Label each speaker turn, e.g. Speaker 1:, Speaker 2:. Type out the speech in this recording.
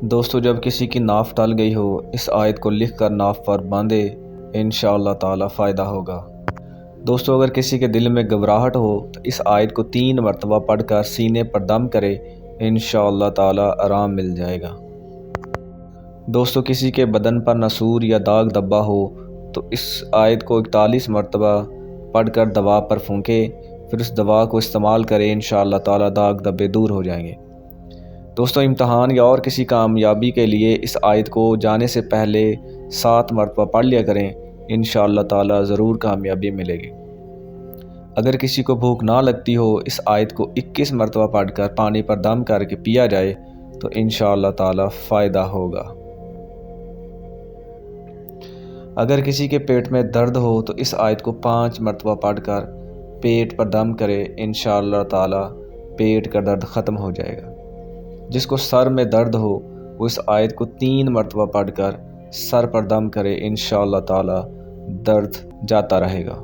Speaker 1: دوستو جب کسی کی ناف ٹل گئی ہو اس آیت کو لکھ کر ناف پر باندھے انشاءاللہ تعالی فائدہ ہوگا۔ دوستو اگر کسی کے دل میں گھبراہٹ ہو تو اس آیت کو 3 مرتبہ پڑھ کر سینے پر دم کرے انشاءاللہ تعالی آرام مل جائے گا۔ دوستو کسی کے بدن پر نسور یا داغ دبا ہو تو اس آیت کو 41 مرتبہ پڑھ کر دوا پر پھونکے، پھر اس دوا کو استعمال کرے انشاءاللہ تعالی داغ دبے دور ہو جائیں گے۔ دوستو امتحان یا اور کسی کامیابی کے لیے اس آیت کو جانے سے پہلے 7 مرتبہ پڑھ لیا کریں، انشاءاللہ تعالی ضرور کامیابی ملے گی۔ اگر کسی کو بھوک نہ لگتی ہو اس آیت کو 21 مرتبہ پڑھ کر پانی پر دم کر کے پیا جائے تو انشاءاللہ تعالی فائدہ ہوگا۔ اگر کسی کے پیٹ میں درد ہو تو اس آیت کو 5 مرتبہ پڑھ کر پیٹ پر دم کرے انشاءاللہ تعالی پیٹ کا درد ختم ہو جائے گا۔ جس کو سر میں درد ہو وہ اس آیت کو 3 مرتبہ پڑھ کر سر پر دم کرے انشاءاللہ تعالی درد جاتا رہے گا۔